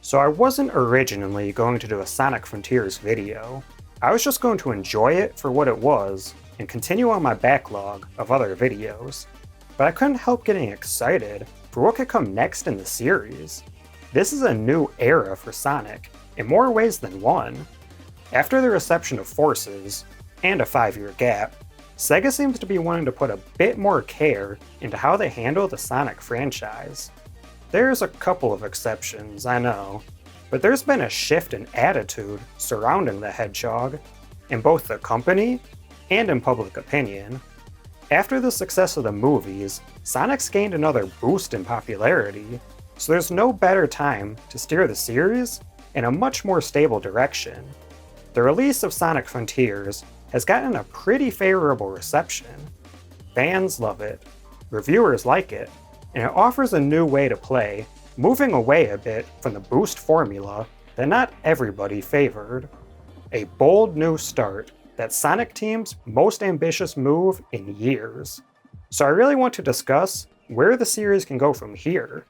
So I wasn't originally going to do a Sonic Frontiers video. I was just going to enjoy it for what it was and continue on my backlog of other videos. But I couldn't help getting excited for what could come next in the series. This is a new era for Sonic, in more ways than one. After the reception of Forces, and a 5-year gap, Sega seems to be wanting to put a bit more care into how they handle the Sonic franchise. There's a couple of exceptions, I know, but there's been a shift in attitude surrounding the Hedgehog, in both the company and in public opinion. After the success of the movies, Sonic's gained another boost in popularity, so there's no better time to steer the series in a much more stable direction. The release of Sonic Frontiers has gotten a pretty favorable reception. Fans love it, reviewers like it, and it offers a new way to play, moving away a bit from the boost formula that not everybody favored. A bold new start that's Sonic Team's most ambitious move in years. So I really want to discuss where the series can go from here.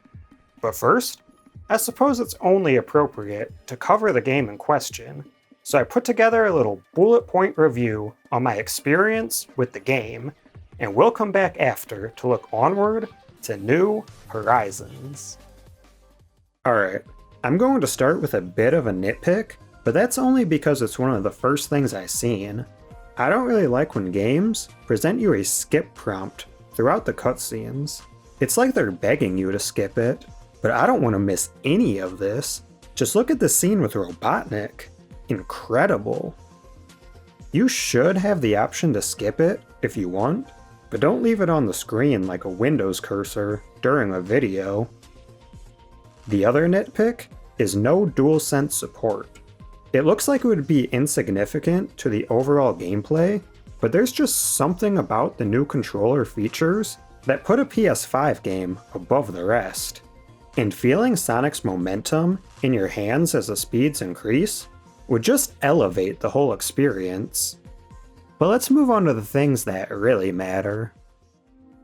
But first, I suppose it's only appropriate to cover the game in question, so I put together a little bullet point review on my experience with the game, and we'll come back after to look onward to new horizons. Alright, I'm going to start with a bit of a nitpick, but that's only because it's one of the first things I've seen. I don't really like when games present you a skip prompt throughout the cutscenes. It's like they're begging you to skip it, but I don't want to miss any of this. Just look at the scene with Robotnik. Incredible. You should have the option to skip it if you want, but don't leave it on the screen like a Windows cursor during a video. The other nitpick is no DualSense support. It looks like it would be insignificant to the overall gameplay, but there's just something about the new controller features that put a PS5 game above the rest. And feeling Sonic's momentum in your hands as the speeds increase would just elevate the whole experience. But let's move on to the things that really matter.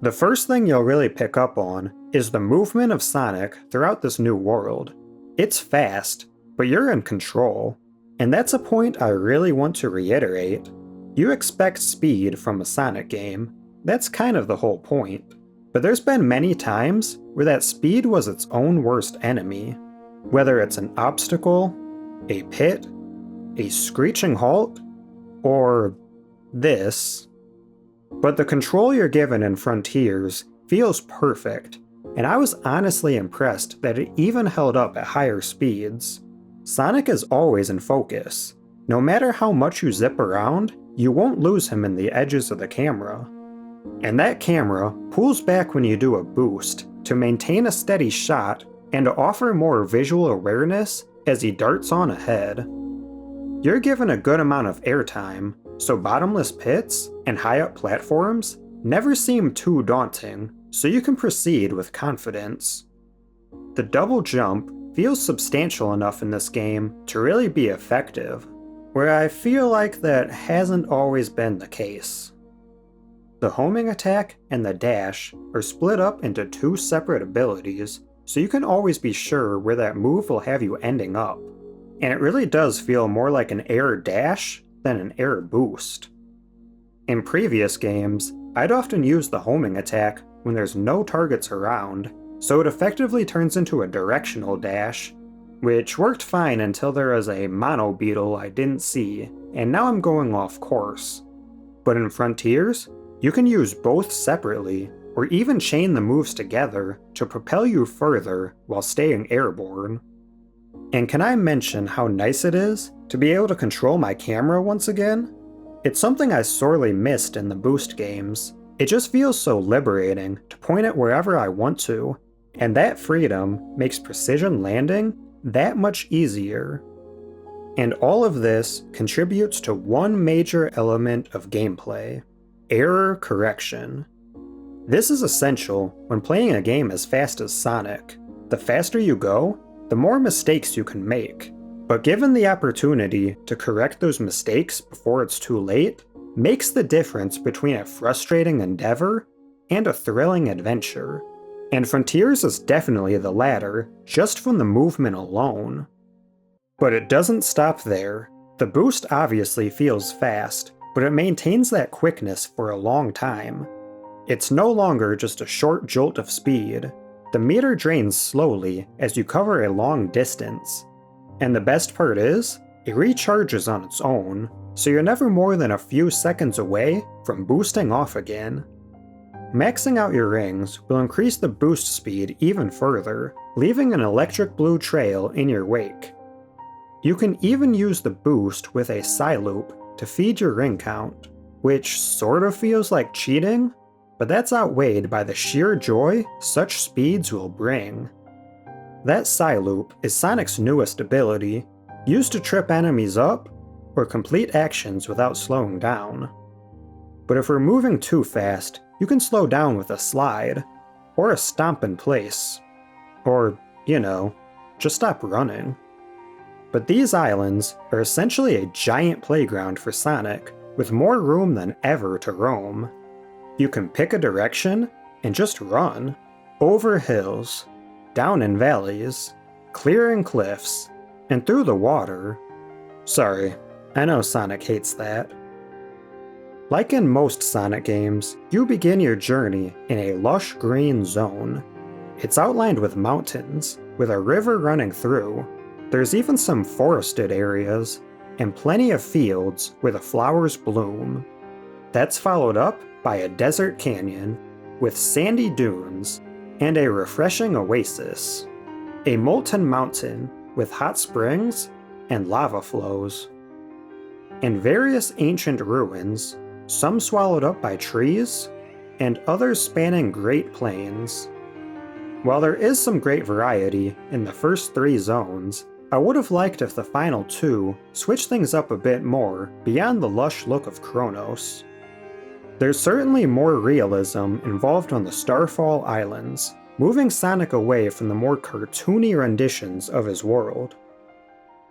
The first thing you'll really pick up on is the movement of Sonic throughout this new world. It's fast, but you're in control. And that's a point I really want to reiterate. You expect speed from a Sonic game. That's kind of the whole point. But there's been many times where that speed was its own worst enemy. Whether it's an obstacle, a pit, a screeching halt, or this. But the control you're given in Frontiers feels perfect, and I was honestly impressed that it even held up at higher speeds. Sonic is always in focus. No matter how much you zip around, you won't lose him in the edges of the camera. And that camera pulls back when you do a boost to maintain a steady shot and to offer more visual awareness as he darts on ahead. You're given a good amount of airtime, so bottomless pits and high-up platforms never seem too daunting, so you can proceed with confidence. The double jump feels substantial enough in this game to really be effective, where I feel like that hasn't always been the case. The homing attack and the dash are split up into two separate abilities, so you can always be sure where that move will have you ending up. And it really does feel more like an air dash than an air boost. In previous games, I'd often use the homing attack when there's no targets around, so it effectively turns into a directional dash, which worked fine until there was a mono beetle I didn't see, and now I'm going off course. But in Frontiers, you can use both separately, or even chain the moves together to propel you further while staying airborne. And can I mention how nice it is to be able to control my camera once again? It's something I sorely missed in the boost games. It just feels so liberating to point it wherever I want to, and that freedom makes precision landing that much easier. And all of this contributes to one major element of gameplay: error correction. This is essential when playing a game as fast as Sonic. The faster you go, the more mistakes you can make. But given the opportunity to correct those mistakes before it's too late, makes the difference between a frustrating endeavor and a thrilling adventure. And Frontiers is definitely the latter, just from the movement alone. But it doesn't stop there. The boost obviously feels fast, but it maintains that quickness for a long time. It's no longer just a short jolt of speed. The meter drains slowly as you cover a long distance. And the best part is, it recharges on its own, so you're never more than a few seconds away from boosting off again. Maxing out your rings will increase the boost speed even further, leaving an electric blue trail in your wake. You can even use the boost with a Psyloop to feed your ring count, which sort of feels like cheating, but that's outweighed by the sheer joy such speeds will bring. That Psyloop is Sonic's newest ability, used to trip enemies up or complete actions without slowing down. But if we're moving too fast, you can slow down with a slide, or a stomp in place, or, just stop running. But these islands are essentially a giant playground for Sonic, with more room than ever to roam. You can pick a direction and just run, over hills, down in valleys, clearing cliffs, and through the water. Sorry, I know Sonic hates that. Like in most Sonic games, you begin your journey in a lush green zone. It's outlined with mountains, with a river running through. There's even some forested areas, and plenty of fields where the flowers bloom. That's followed up by a desert canyon, with sandy dunes, and a refreshing oasis. A molten mountain with hot springs and lava flows. And various ancient ruins, some swallowed up by trees, and others spanning great plains. While there is some great variety in the first 3 zones, I would have liked if the final 2 switched things up a bit more beyond the lush look of Kronos. There's certainly more realism involved on the Starfall Islands, moving Sonic away from the more cartoony renditions of his world.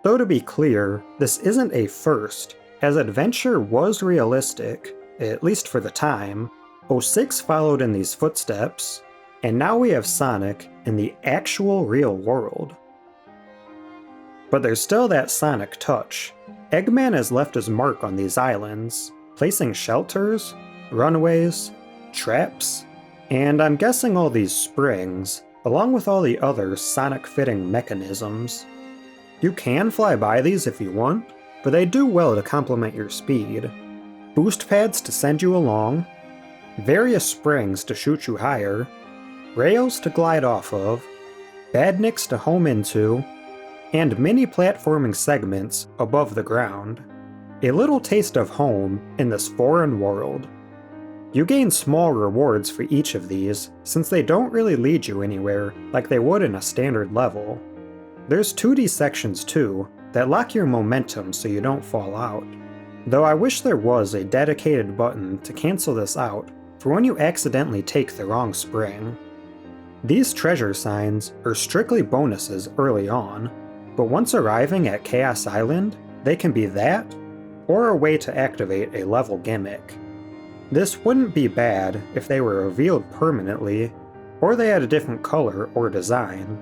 Though to be clear, this isn't a first, as Adventure was realistic, at least for the time. 06 followed in these footsteps, and now we have Sonic in the actual real world. But there's still that Sonic touch. Eggman has left his mark on these islands, placing shelters, runways, traps, and I'm guessing all these springs, along with all the other Sonic-fitting mechanisms. You can fly by these if you want, but they do well to complement your speed. Boost pads to send you along, various springs to shoot you higher, rails to glide off of, badniks to home into, and mini platforming segments above the ground. A little taste of home in this foreign world. You gain small rewards for each of these, since they don't really lead you anywhere like they would in a standard level. There's 2D sections too, that lock your momentum so you don't fall out. Though I wish there was a dedicated button to cancel this out for when you accidentally take the wrong spring. These treasure signs are strictly bonuses early on, but once arriving at Chaos Island, they can be that, or a way to activate a level gimmick. This wouldn't be bad if they were revealed permanently, or they had a different color or design,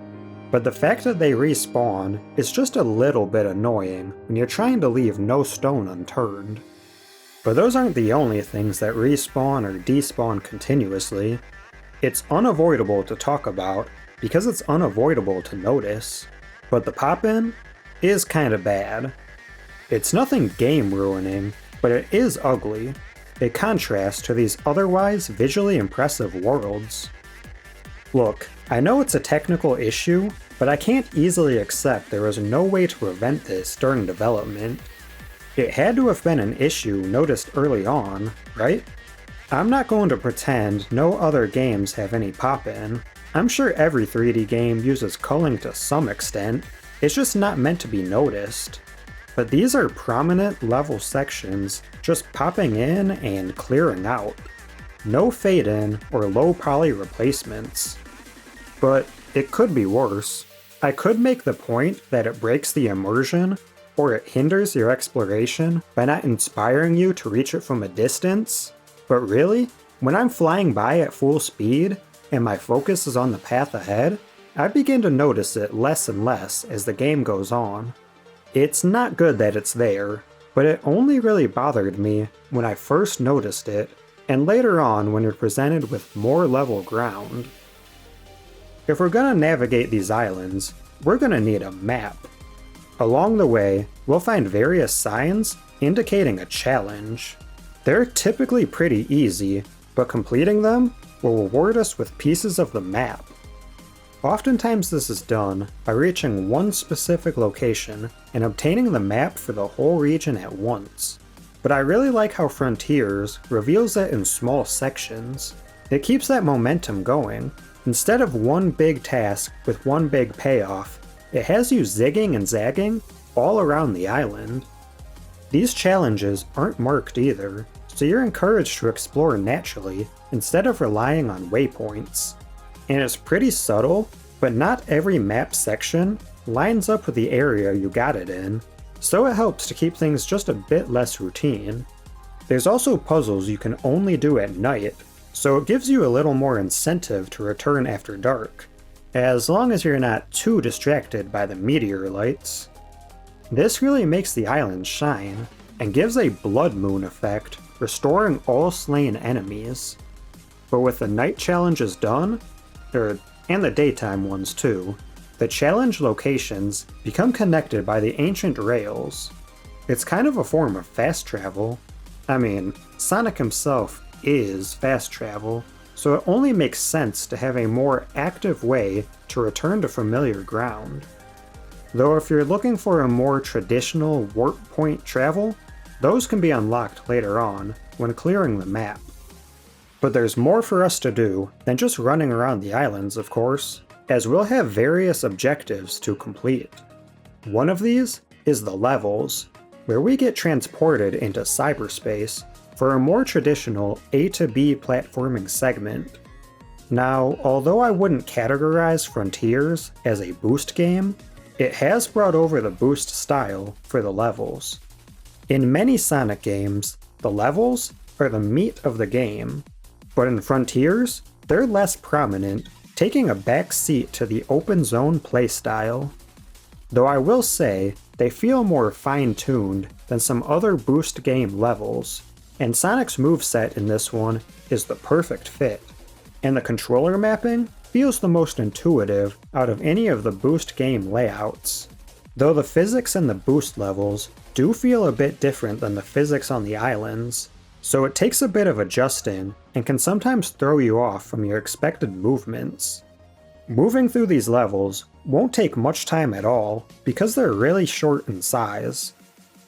but the fact that they respawn is just a little bit annoying when you're trying to leave no stone unturned. But those aren't the only things that respawn or despawn continuously. It's unavoidable to talk about because it's unavoidable to notice, but the pop-in is kinda bad. It's nothing game-ruining, but it is ugly, a contrast to these otherwise visually impressive worlds. Look, I know it's a technical issue, but I can't easily accept there was no way to prevent this during development. It had to have been an issue noticed early on, right? I'm not going to pretend no other games have any pop-in. I'm sure every 3D game uses culling to some extent, it's just not meant to be noticed. But these are prominent level sections just popping in and clearing out. No fade-in or low poly replacements. But it could be worse. I could make the point that it breaks the immersion, or it hinders your exploration by not inspiring you to reach it from a distance. But really, when I'm flying by at full speed, and my focus is on the path ahead, I begin to notice it less and less as the game goes on. It's not good that it's there, but it only really bothered me when I first noticed it, and later on when you're presented with more level ground. If we're gonna navigate these islands, we're gonna need a map. Along the way, we'll find various signs indicating a challenge. They're typically pretty easy, but completing them will reward us with pieces of the map. Oftentimes this is done by reaching one specific location and obtaining the map for the whole region at once. But I really like how Frontiers reveals it in small sections. It keeps that momentum going. Instead of one big task with one big payoff, it has you zigging and zagging all around the island. These challenges aren't marked either, so you're encouraged to explore naturally instead of relying on waypoints. And it's pretty subtle, but not every map section lines up with the area you got it in, so it helps to keep things just a bit less routine. There's also puzzles you can only do at night, so it gives you a little more incentive to return after dark, as long as you're not too distracted by the meteor lights. This really makes the island shine, and gives a blood moon effect, restoring all slain enemies. But with the night challenges done, and the daytime ones too, the challenge locations become connected by the ancient rails. It's kind of a form of fast travel. I mean, Sonic himself is fast travel, so it only makes sense to have a more active way to return to familiar ground. Though if you're looking for a more traditional warp point travel, those can be unlocked later on when clearing the map. But there's more for us to do than just running around the islands, of course, as we'll have various objectives to complete. One of these is the levels, where we get transported into cyberspace for a more traditional A to B platforming segment. Now, although I wouldn't categorize Frontiers as a boost game, it has brought over the boost style for the levels. In many Sonic games, the levels are the meat of the game, but in Frontiers, they're less prominent, taking a back seat to the open zone playstyle. Though I will say, they feel more fine-tuned than some other boost game levels, and Sonic's moveset in this one is the perfect fit, and the controller mapping feels the most intuitive out of any of the boost game layouts. Though the physics in the boost levels do feel a bit different than the physics on the islands, so it takes a bit of adjusting and can sometimes throw you off from your expected movements. Moving through these levels won't take much time at all because they're really short in size.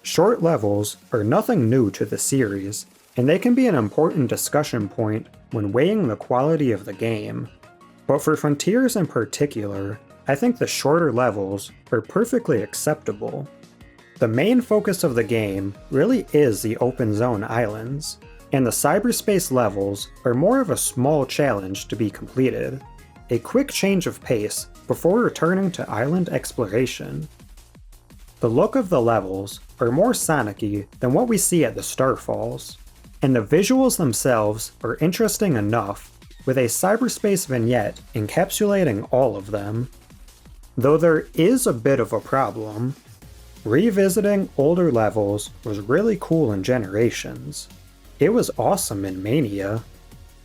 Short levels are nothing new to the series, and they can be an important discussion point when weighing the quality of the game. But for Frontiers in particular, I think the shorter levels are perfectly acceptable. The main focus of the game really is the open zone islands, and the cyberspace levels are more of a small challenge to be completed, a quick change of pace before returning to island exploration. The look of the levels are more Sonic-y than what we see at the Starfalls, and the visuals themselves are interesting enough, with a cyberspace vignette encapsulating all of them. Though there is a bit of a problem. Revisiting older levels was really cool in Generations. It was awesome in Mania,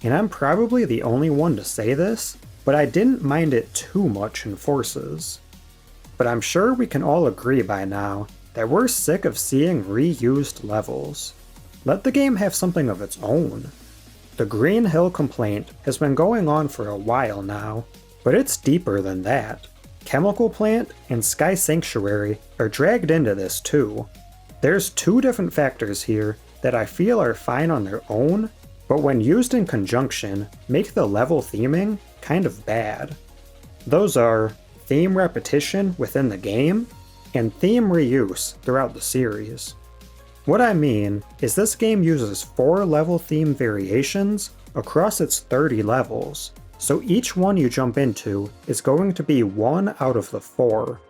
and I'm probably the only one to say this, but I didn't mind it too much in Forces. But I'm sure we can all agree by now that we're sick of seeing reused levels. Let the game have something of its own. The Green Hill complaint has been going on for a while now, but it's deeper than that. Chemical Plant and Sky Sanctuary are dragged into this too. There's two different factors here that I feel are fine on their own, but when used in conjunction, make the level theming kind of bad. Those are theme repetition within the game and theme reuse throughout the series. What I mean is this game uses 4 level theme variations across its 30 levels, so each one you jump into is going to be 1 out of the 4.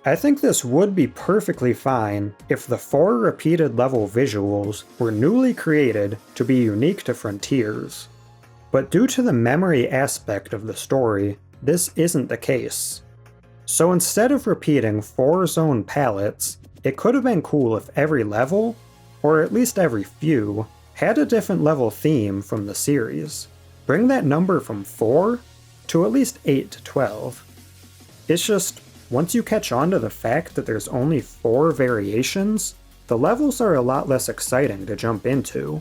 I think this would be perfectly fine if the 4 repeated level visuals were newly created to be unique to Frontiers. But due to the memory aspect of the story, this isn't the case. So instead of repeating 4 zone palettes, it could have been cool if every level, or at least every few, had a different level theme from the series. Bring that number from 4 to at least 8 to 12. It's just, once you catch on to the fact that there's only 4 variations, the levels are a lot less exciting to jump into.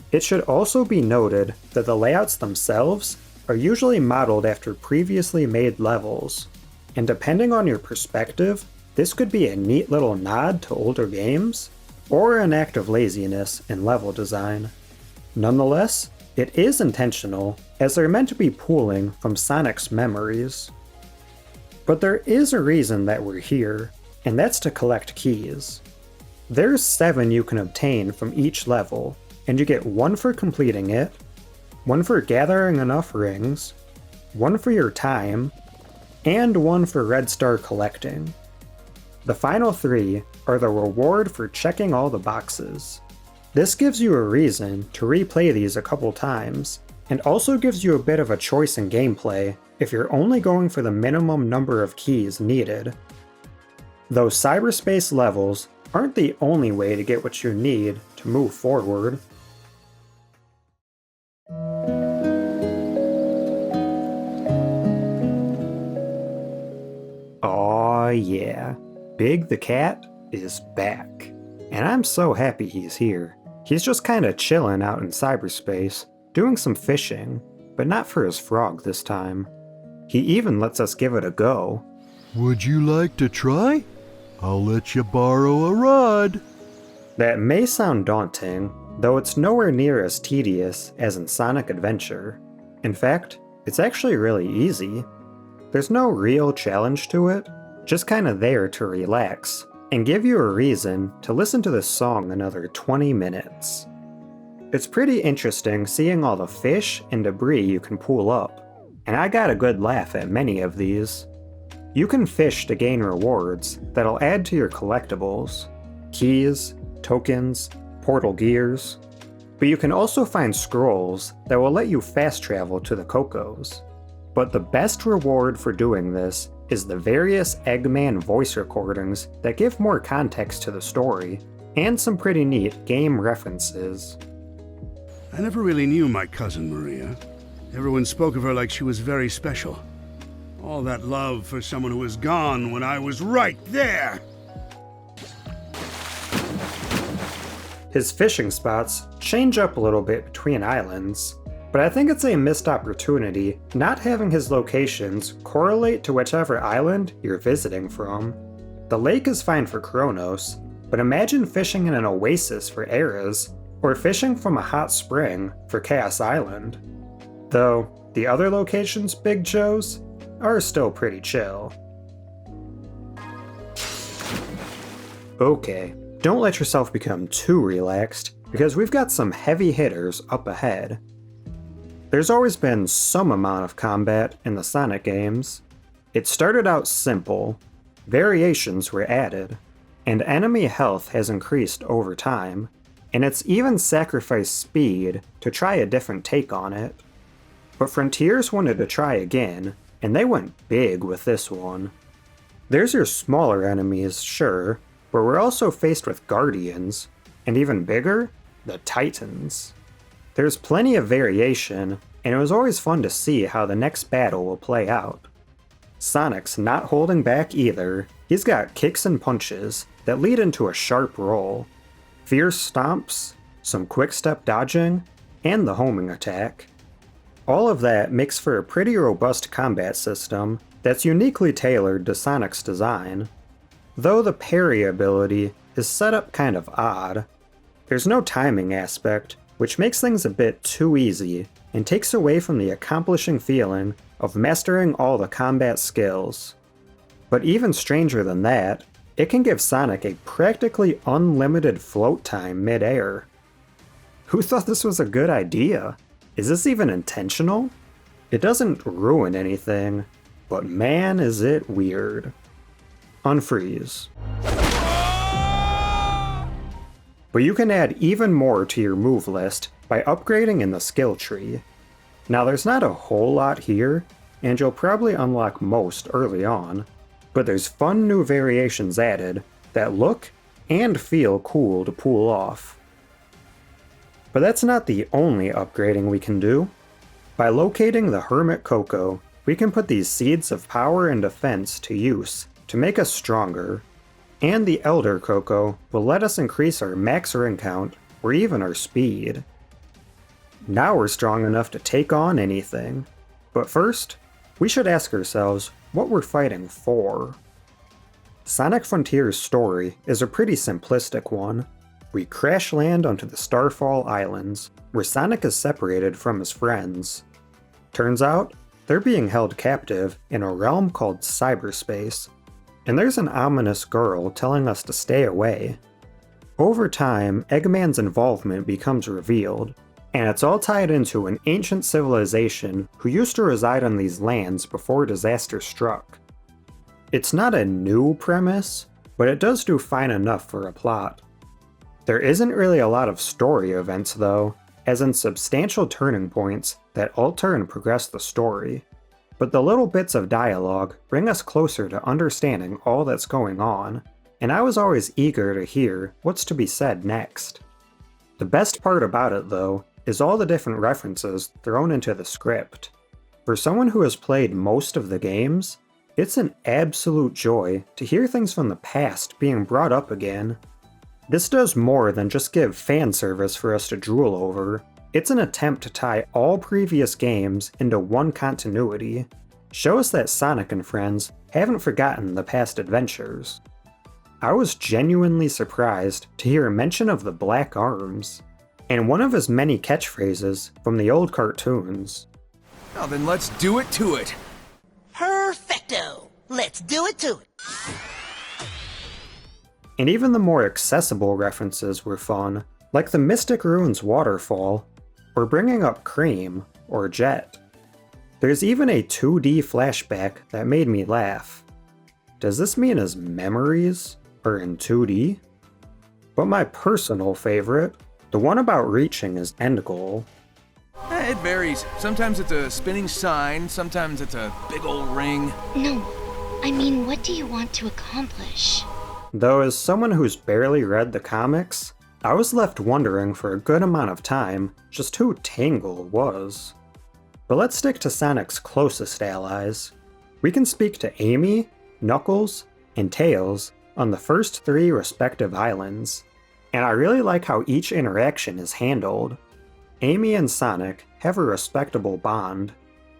It should also be noted that the layouts themselves are usually modeled after previously made levels, and depending on your perspective, this could be a neat little nod to older games, or an act of laziness in level design. Nonetheless, it is intentional, as they're meant to be pulling from Sonic's memories. But there is a reason that we're here, and that's to collect keys. There's 7 you can obtain from each level, and you get 1 for completing it, 1 for gathering enough rings, 1 for your time, and 1 for red star collecting. The final 3 are the reward for checking all the boxes. This gives you a reason to replay these a couple times, and also gives you a bit of a choice in gameplay if you're only going for the minimum number of keys needed. Though cyberspace levels aren't the only way to get what you need to move forward. Aw yeah, Big the Cat is back. And I'm so happy he's here. He's just kinda chilling out in cyberspace, doing some fishing, but not for his frog this time. He even lets us give it a go. Would you like to try? I'll let you borrow a rod. That may sound daunting, though it's nowhere near as tedious as in Sonic Adventure. In fact, it's actually really easy. There's no real challenge to it, just kinda there to relax, and give you a reason to listen to this song another 20 minutes. It's pretty interesting seeing all the fish and debris you can pull up, and I got a good laugh at many of these. You can fish to gain rewards that'll add to your collectibles, keys, tokens, portal gears, but you can also find scrolls that will let you fast travel to the Kocos. But the best reward for doing this is the various Eggman voice recordings that give more context to the story, and some pretty neat game references. I never really knew my cousin Maria. Everyone spoke of her like she was very special. All that love for someone who was gone when I was right there! His fishing spots change up a little bit between islands, but I think it's a missed opportunity not having his locations correlate to whichever island you're visiting from. The lake is fine for Kronos, but imagine fishing in an oasis for Ares, or fishing from a hot spring for Chaos Island. Though, the other locations Big chose are still pretty chill. Okay, don't let yourself become too relaxed, because we've got some heavy hitters up ahead. There's always been some amount of combat in the Sonic games. It started out simple, variations were added, and enemy health has increased over time, and it's even sacrificed speed to try a different take on it. But Frontiers wanted to try again, and they went big with this one. There's your smaller enemies, sure, but we're also faced with Guardians, and even bigger, the Titans. There's plenty of variation, and it was always fun to see how the next battle will play out. Sonic's not holding back either. He's got kicks and punches that lead into a sharp roll, fierce stomps, some quick-step dodging, and the homing attack. All of that makes for a pretty robust combat system that's uniquely tailored to Sonic's design. Though the parry ability is set up kind of odd. There's no timing aspect, which makes things a bit too easy and takes away from the accomplishing feeling of mastering all the combat skills. But even stranger than that, it can give Sonic a practically unlimited float time mid-air. Who thought this was a good idea? Is this even intentional? It doesn't ruin anything, but man is it weird. Unfreeze. But you can add even more to your move list by upgrading in the skill tree. Now there's not a whole lot here, and you'll probably unlock most early on, but there's fun new variations added that look and feel cool to pull off. But that's not the only upgrading we can do. By locating the Hermit Koco, we can put these seeds of power and defense to use to make us stronger, and the Elder Koco will let us increase our max ring count or even our speed. Now we're strong enough to take on anything, but first, we should ask ourselves what we're fighting for. Sonic Frontier's story is a pretty simplistic one. We crash land onto the Starfall Islands, where Sonic is separated from his friends. Turns out, they're being held captive in a realm called cyberspace, and there's an ominous girl telling us to stay away. Over time, Eggman's involvement becomes revealed, and it's all tied into an ancient civilization who used to reside on these lands before disaster struck. It's not a new premise, but it does do fine enough for a plot. There isn't really a lot of story events though, as in substantial turning points that alter and progress the story, but the little bits of dialogue bring us closer to understanding all that's going on, and I was always eager to hear what's to be said next. The best part about it though is all the different references thrown into the script. For someone who has played most of the games, it's an absolute joy to hear things from the past being brought up again. This does more than just give fan service for us to drool over. It's an attempt to tie all previous games into one continuity, show us that Sonic and friends haven't forgotten the past adventures. I was genuinely surprised to hear a mention of the Black Arms, and one of his many catchphrases from the old cartoons. Now then, let's do it to it. Perfecto! Let's do it to it! And even the more accessible references were fun, like the Mystic Ruins waterfall, or bringing up Cream or Jet. There's even a 2D flashback that made me laugh. Does this mean his memories are in 2D? But my personal favorite, the one about reaching his end goal. It varies. Sometimes it's a spinning sign, sometimes it's a big old ring. No, I mean, what do you want to accomplish? Though as someone who's barely read the comics, I was left wondering for a good amount of time just who Tangle was. But let's stick to Sonic's closest allies. We can speak to Amy, Knuckles, and Tails on the first 3 respective islands, and I really like how each interaction is handled. Amy and Sonic have a respectable bond.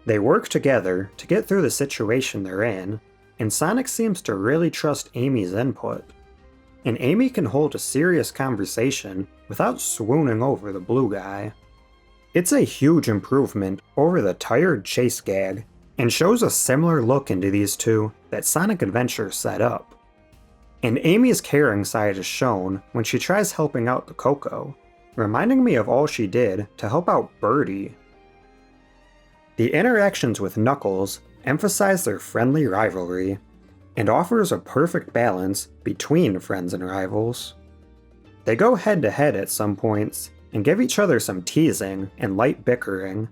They work together to get through the situation they're in, and Sonic seems to really trust Amy's input. And Amy can hold a serious conversation without swooning over the blue guy. It's a huge improvement over the tired chase gag, and shows a similar look into these two that Sonic Adventure set up. And Amy's caring side is shown when she tries helping out the Koco, reminding me of all she did to help out Birdie. The interactions with Knuckles emphasize their friendly rivalry, and offers a perfect balance between friends and rivals. They go head to head at some points, and give each other some teasing and light bickering,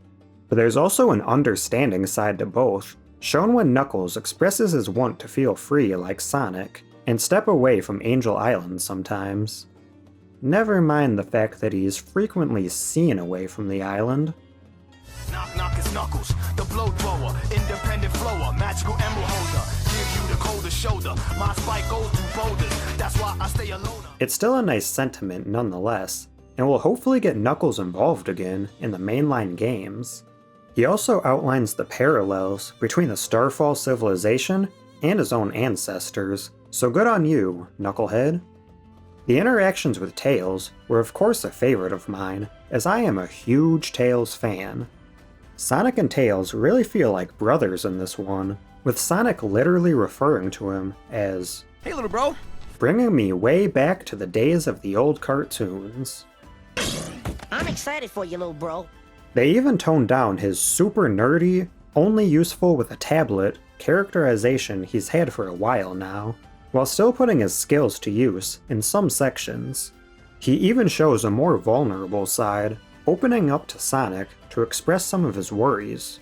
but there's also an understanding side to both, shown when Knuckles expresses his want to feel free like Sonic, and step away from Angel Island sometimes. Never mind the fact that he is frequently seen away from the island. Knock knock is Knuckles, the blow thrower, independent flower, magical emerald holder, give you the coldest shoulder, my spike goes through boulders, that's why I stay alone. It's still a nice sentiment nonetheless, and will hopefully get Knuckles involved again in the mainline games. He also outlines the parallels between the Starfall civilization and his own ancestors, so good on you, Knucklehead. The interactions with Tails were of course a favorite of mine, as I am a huge Tails fan. Sonic and Tails really feel like brothers in this one, with Sonic literally referring to him as, Hey little bro. bringing me way back to the days of the old cartoons. I'm excited for you, little bro. They even toned down his super nerdy, only useful with a tablet characterization he's had for a while now, while still putting his skills to use in some sections. He even shows a more vulnerable side, opening up to Sonic to to express some of his worries.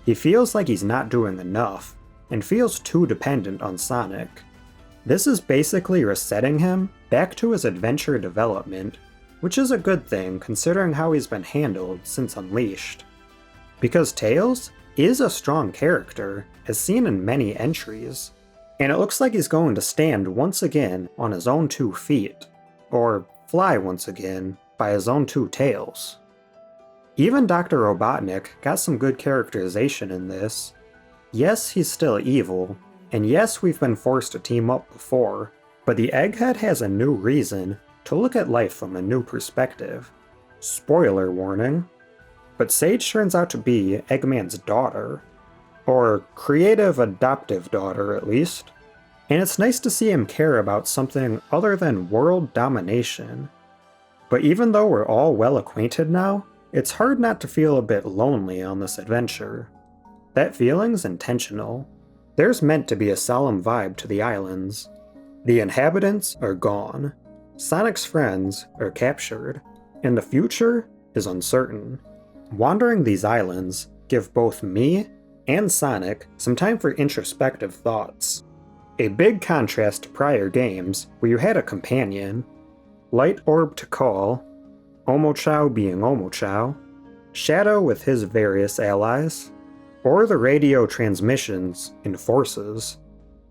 He feels like he's not doing enough, and feels too dependent on Sonic. This is basically resetting him back to his adventure development, which is a good thing considering how he's been handled since Unleashed. Because Tails is a strong character, as seen in many entries, and it looks like he's going to stand once again on his own 2 feet, or fly once again by his own 2 tails. Even Dr. Robotnik got some good characterization in this. Yes, he's still evil, and yes, we've been forced to team up before, but the Egghead has a new reason to look at life from a new perspective. Spoiler warning. But Sage turns out to be Eggman's daughter, or creative adoptive daughter at least, and it's nice to see him care about something other than world domination. But even though we're all well acquainted now, it's hard not to feel a bit lonely on this adventure. That feeling's intentional. There's meant to be a solemn vibe to the islands. The inhabitants are gone, Sonic's friends are captured, and the future is uncertain. Wandering these islands give both me and Sonic some time for introspective thoughts. A big contrast to prior games where you had a companion, Light Orb to call, Omochao being Omochao, Shadow with his various allies, or the radio transmissions in Forces.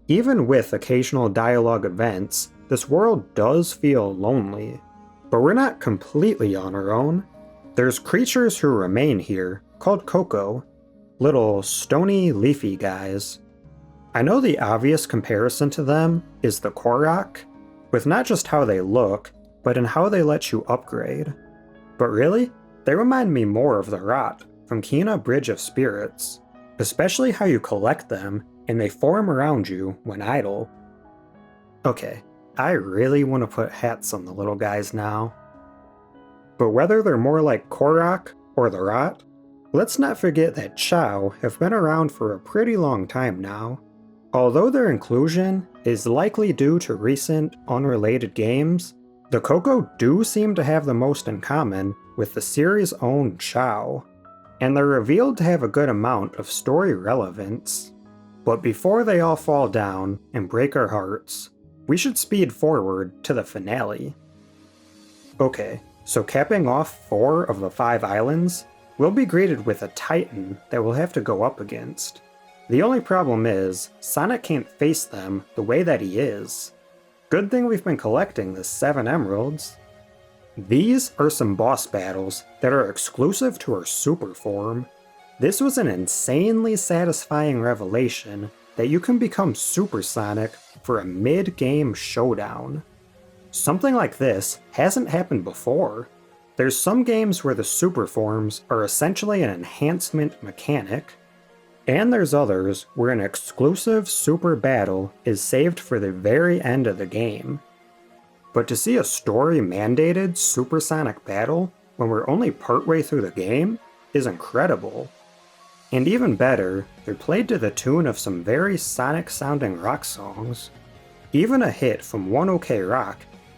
Even with occasional dialogue events, this world does feel lonely, but we're not completely on our own. There's creatures who remain here, called Koco, little stony leafy guys. I know the obvious comparison to them is the Korok, with not just how they look, but in how they let you upgrade. But really, they remind me more of the Rot from Kena Bridge of Spirits, especially how you collect them and they form around you when idle. Okay, I really want to put hats on the little guys now. But whether they're more like Korok or the Rot, let's not forget that Chao have been around for a pretty long time now. Although their inclusion is likely due to recent, unrelated games, the Koco do seem to have the most in common with the series' own Chao, and they're revealed to have a good amount of story relevance. But before they all fall down and break our hearts, we should speed forward to the finale. Okay, so capping off 4 of the 5 islands, we'll be greeted with a Titan that we'll have to go up against. The only problem is, Sonic can't face them the way that he is. Good thing we've been collecting the 7 emeralds. These are some boss battles that are exclusive to our super form. This was an insanely satisfying revelation that you can become Super Sonic for a mid-game showdown. Something like this hasn't happened before. There's some games where the super forms are essentially an enhancement mechanic, and there's others where an exclusive super battle is saved for the very end of the game. But to see a story-mandated supersonic battle when we're only partway through the game is incredible. And even better, they're played to the tune of some very Sonic-sounding rock songs. Even a hit from One OK Rock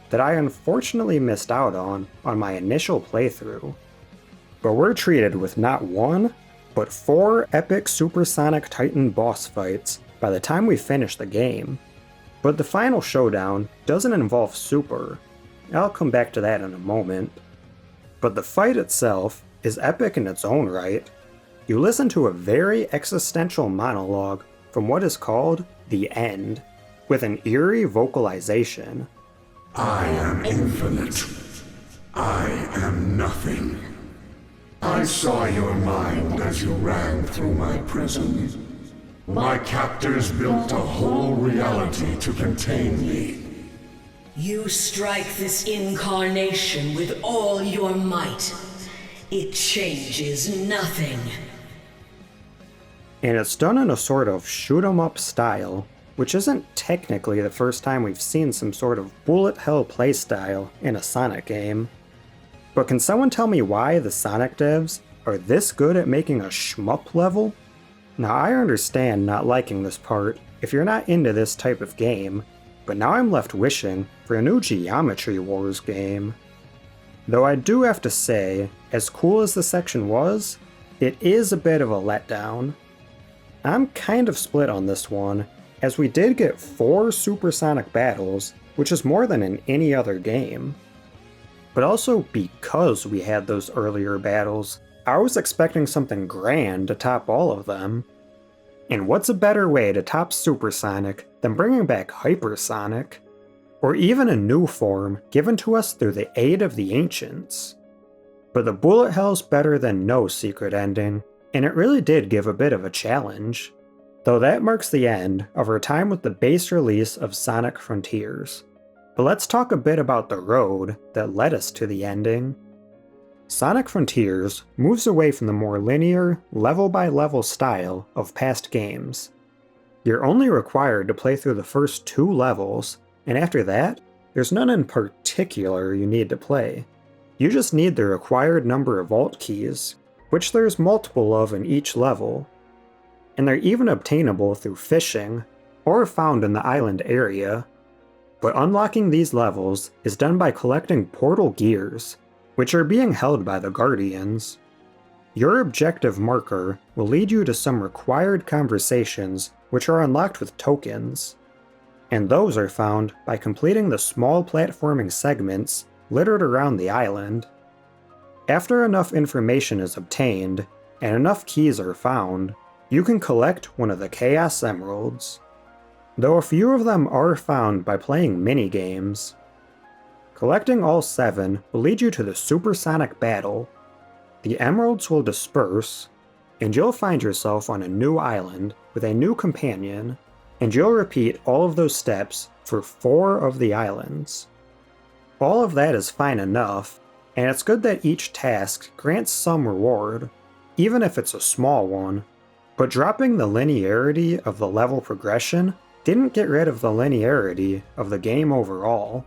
that I unfortunately missed out on my initial playthrough. But we're treated with not 1, but 4 epic Supersonic Titan boss fights by the time we finish the game. But the final showdown doesn't involve Super. I'll come back to that in a moment. But the fight itself is epic in its own right. You listen to a very existential monologue from what is called the End, with an eerie vocalization. I am infinite. I am nothing. I saw your mind as you ran through my prison. My captors built a whole reality to contain me. You strike this incarnation with all your might. It changes nothing. And it's done in a sort of shoot-'em-up style, which isn't technically the first time we've seen some sort of bullet hell playstyle in a Sonic game. But can someone tell me why the Sonic devs are this good at making a shmup level? Now I understand not liking this part if you're not into this type of game, but now I'm left wishing for a new Geometry Wars game. Though I do have to say, as cool as the section was, it is a bit of a letdown. I'm kind of split on this one, as we did get 4 supersonic battles, which is more than in any other game. But also because we had those earlier battles, I was expecting something grand to top all of them. And what's a better way to top supersonic than bringing back hypersonic? Or even a new form given to us through the aid of the ancients. But the bullet hell's better than no secret ending, and it really did give a bit of a challenge. Though that marks the end of our time with the base release of Sonic Frontiers. But let's talk a bit about the road that led us to the ending. Sonic Frontiers moves away from the more linear, level-by-level style of past games. You're only required to play through the first 2 levels, and after that, there's none in particular you need to play. You just need the required number of alt keys, which there's multiple of in each level. And they're even obtainable through fishing, or found in the island area. But unlocking these levels is done by collecting portal gears, which are being held by the Guardians. Your objective marker will lead you to some required conversations which are unlocked with tokens. And those are found by completing the small platforming segments littered around the island. After enough information is obtained, and enough keys are found, you can collect one of the Chaos Emeralds. Though a few of them are found by playing minigames. Collecting all 7 will lead you to the supersonic battle. The emeralds will disperse, and you'll find yourself on a new island with a new companion, and you'll repeat all of those steps for 4 of the islands. All of that is fine enough, and it's good that each task grants some reward, even if it's a small one, but dropping the linearity of the level progression didn't get rid of the linearity of the game overall.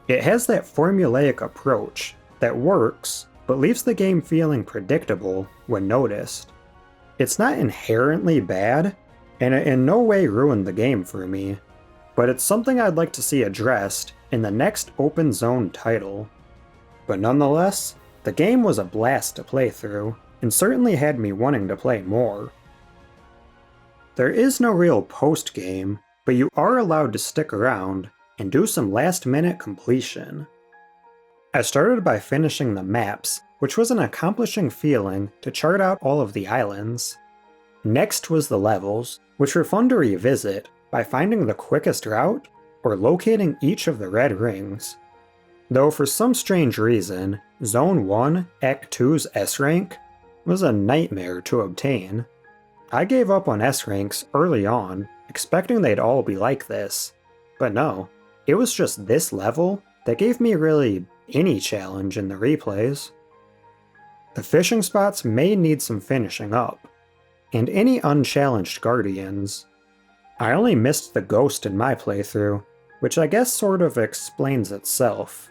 It has that formulaic approach that works, but leaves the game feeling predictable when noticed. It's not inherently bad, and it in no way ruined the game for me, but it's something I'd like to see addressed in the next open zone title. But nonetheless, the game was a blast to play through, and certainly had me wanting to play more. There is no real post-game, but you are allowed to stick around and do some last-minute completion. I started by finishing the maps, which was an accomplishing feeling to chart out all of the islands. Next was the levels, which were fun to revisit by finding the quickest route or locating each of the red rings. Though for some strange reason, Zone 1, Act 2's S rank was a nightmare to obtain. I gave up on S ranks early on, expecting they'd all be like this, but no, it was just this level that gave me really any challenge in the replays. The fishing spots may need some finishing up, and any unchallenged guardians. I only missed the ghost in my playthrough, which I guess sort of explains itself.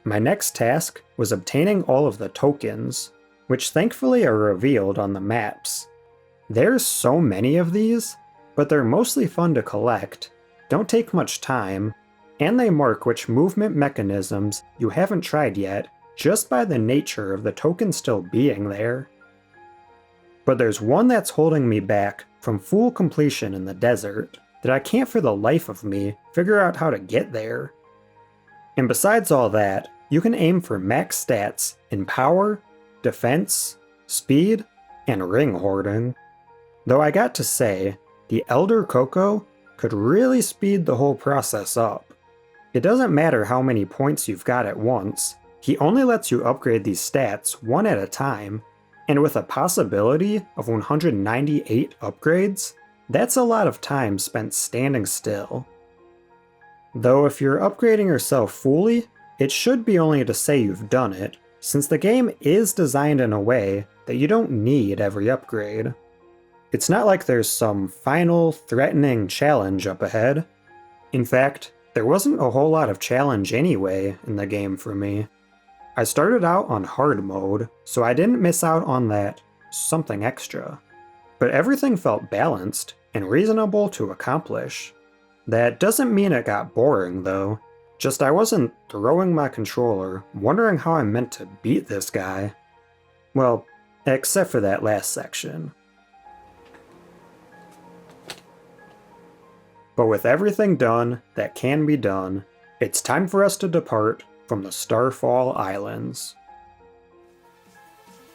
My next task was obtaining all of the tokens, which thankfully are revealed on the maps. There's so many of these, but they're mostly fun to collect, don't take much time, and they mark which movement mechanisms you haven't tried yet just by the nature of the token still being there. But there's one that's holding me back from full completion in the desert that I can't for the life of me figure out how to get there. And besides all that, you can aim for max stats in power, defense, speed, and ring hoarding. Though I got to say, the Elder Koco could really speed the whole process up. It doesn't matter how many points you've got at once, he only lets you upgrade these stats one at a time, and with a possibility of 198 upgrades, that's a lot of time spent standing still. Though if you're upgrading yourself fully, it should be only to say you've done it, since the game is designed in a way that you don't need every upgrade. It's not like there's some final, threatening challenge up ahead. In fact, there wasn't a whole lot of challenge anyway in the game for me. I started out on hard mode, so I didn't miss out on that something extra. But everything felt balanced and reasonable to accomplish. That doesn't mean it got boring though, just I wasn't throwing my controller, wondering how I'm meant to beat this guy. Well, Except for that last section. But with everything done that can be done, it's time for us to depart from the Starfall Islands.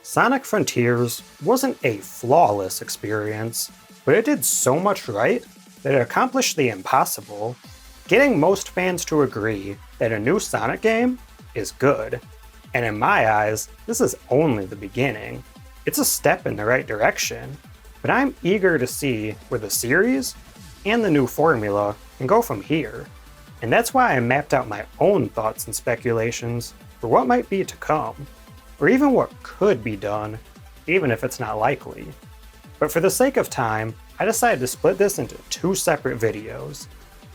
Sonic Frontiers wasn't a flawless experience, but it did so much right that it accomplished the impossible, getting most fans to agree that a new Sonic game is good. And in my eyes, this is only the beginning. It's a step in the right direction, but I'm eager to see where the series and the new formula can go from here. And that's why I mapped out my own thoughts and speculations for what might be to come, or even what could be done, even if it's not likely. But for the sake of time, I decided to split this into 2 separate videos.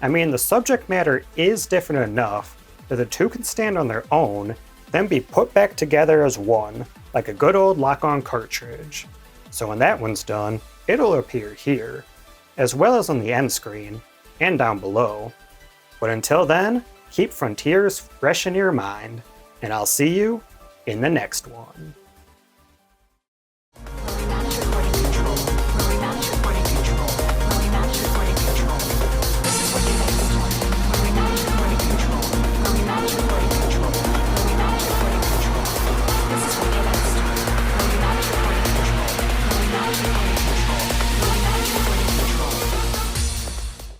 I mean, the subject matter is different enough that the 2 can stand on their own, then be put back together as one, like a good old lock-on cartridge. So when that one's done, it'll appear here, as well as on the end screen, and down below. But until then, keep Frontiers fresh in your mind, and I'll see you in the next one.